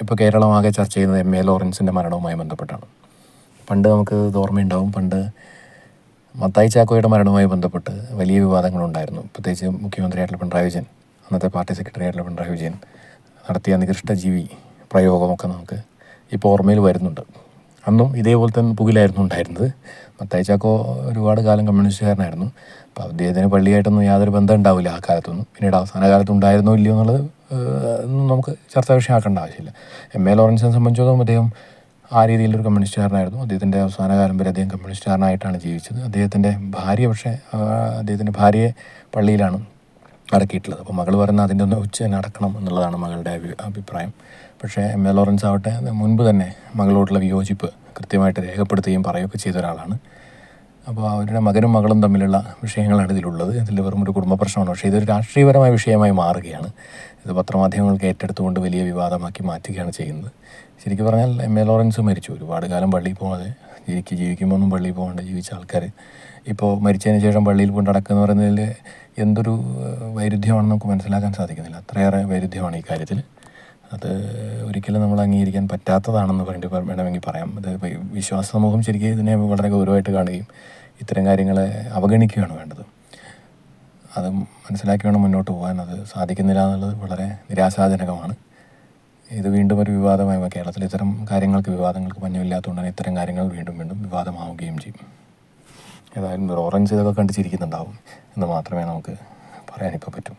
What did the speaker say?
ഇപ്പോൾ കേരളമാകെ ചർച്ച ചെയ്യുന്നത് MA ലോറൻസിൻ്റെ മരണവുമായി ബന്ധപ്പെട്ടാണ്. പണ്ട് നമുക്ക് ഇത് ഓർമ്മയുണ്ടാവും, പണ്ട് മത്തായി ചാക്കോയുടെ മരണവുമായി ബന്ധപ്പെട്ട് വലിയ വിവാദങ്ങളുണ്ടായിരുന്നു. പ്രത്യേകിച്ച് മുഖ്യമന്ത്രിയായിട്ടുള്ള പിണറായി വിജയൻ, അന്നത്തെ പാർട്ടി സെക്രട്ടറി ആയിട്ടുള്ള പിണറായി വിജയൻ നടത്തിയ നികൃഷ്ടജീവി പ്രയോഗമൊക്കെ നമുക്ക് ഇപ്പോൾ ഓർമ്മയിൽ വരുന്നുണ്ട്. അന്നും ഇതേപോലെ തന്നെ പുകിലായിരുന്നു ഉണ്ടായിരുന്നത്. മത്തായി ചാക്കോ ഒരുപാട് കാലം കമ്മ്യൂണിസ്റ്റുകാരനായിരുന്നു. അപ്പോൾ അദ്ദേഹത്തിന് പള്ളിയായിട്ടൊന്നും യാതൊരു ബന്ധം ഉണ്ടാവില്ല ആ കാലത്തൊന്നും. പിന്നീട് അവസാന കാലത്ത് ഉണ്ടായിരുന്നോ ഇല്ലയോ എന്നുള്ളത് നമുക്ക് ചർച്ചാ വിഷയമാക്കേണ്ട ആവശ്യമില്ല. MA ലോറൻസിനെ സംബന്ധിച്ചിടത്തോളം അദ്ദേഹം ആ രീതിയിലൊരു കമ്മ്യൂണിസ്റ്റുകാരനായിരുന്നു. അദ്ദേഹത്തിൻ്റെ അവസാന കാലം വരെ അദ്ദേഹം കമ്മ്യൂണിസ്റ്റുകാരനായിട്ടാണ് ജീവിച്ചത്. അദ്ദേഹത്തിൻ്റെ ഭാര്യ പക്ഷേ അദ്ദേഹത്തിൻ്റെ ഭാര്യയെ പള്ളിയിലാണ് അടക്കിയിട്ടുള്ളത്. അപ്പോൾ മകൾ പറയുന്നത് അതിൻ്റെ ഒന്ന് ഉച്ച അടക്കണം എന്നുള്ളതാണ് മകളുടെ അഭിപ്രായം. പക്ഷേ MA ലോറൻസ് ആവട്ടെ മുൻപ് തന്നെ മകളോടുള്ള വിയോജിപ്പ് കൃത്യമായിട്ട് രേഖപ്പെടുത്തുകയും പറയുകയൊക്കെ ചെയ്ത ഒരാളാണ്. അപ്പോൾ അവരുടെ മകനും മകളും തമ്മിലുള്ള വിഷയങ്ങളാണ് ഇതിലുള്ളത്. ഇതിൽ വെറും ഒരു കുടുംബ പ്രശ്നമാണ്. പക്ഷേ ഇതൊരു രാഷ്ട്രീയപരമായ വിഷയമായി മാറുകയാണ്. ഇത് പത്രമാധ്യമങ്ങൾക്ക് ഏറ്റെടുത്തുകൊണ്ട് വലിയ വിവാദമാക്കി മാറ്റുകയാണ് ചെയ്യുന്നത്. ശരിക്കും പറഞ്ഞാൽ MA ലോറൻസ് മരിച്ചു. ഒരുപാട് കാലം പള്ളിയിൽ പോകാതെ ജീവിക്കുമ്പോൾ പള്ളിയിൽ പോകാണ്ട് ജീവിച്ച ആൾക്കാർ ഇപ്പോൾ മരിച്ചതിന് ശേഷം പള്ളിയിൽ കൊണ്ട് നടക്കുക എന്ന് പറയുന്നതിൽ എന്തൊരു വൈരുദ്ധ്യമാണെന്ന് നമുക്ക് മനസ്സിലാക്കാൻ സാധിക്കുന്നില്ല. അത്രയേറെ വൈരുദ്ധ്യമാണ് ഈ കാര്യത്തിൽ. അത് ഒരിക്കലും നമ്മൾ അംഗീകരിക്കാൻ പറ്റാത്തതാണെന്ന് വേണമെങ്കിൽ പറയാം. അത് വിശ്വാസ സമൂഹം ശരിക്കും ഇതിനെ വളരെ ഗൗരവമായിട്ട് കാണുകയും ഇത്തരം കാര്യങ്ങളെ അവഗണിക്കുകയാണ് വേണ്ടത്. അത് മനസ്സിലാക്കി വേണം മുന്നോട്ട് പോകാൻ. അത് സാധിക്കുന്നില്ല എന്നുള്ളത് വളരെ നിരാശാജനകമാണ്. ഇത് വീണ്ടും ഒരു വിവാദമായി കേരളത്തിൽ ഇത്തരം വിവാദങ്ങൾക്ക് പഞ്ഞമില്ലാത്തതുകൊണ്ടാണ് ഇത്തരം കാര്യങ്ങൾ വീണ്ടും വിവാദമാവുകയും ചെയ്യും. ഏതായാലും ലോറൻസ് ഇതൊക്കെ കണ്ട് ചിരിക്കുന്നുണ്ടാവും എന്ന് മാത്രമേ നമുക്ക് പറയാനിപ്പോൾ പറ്റൂ.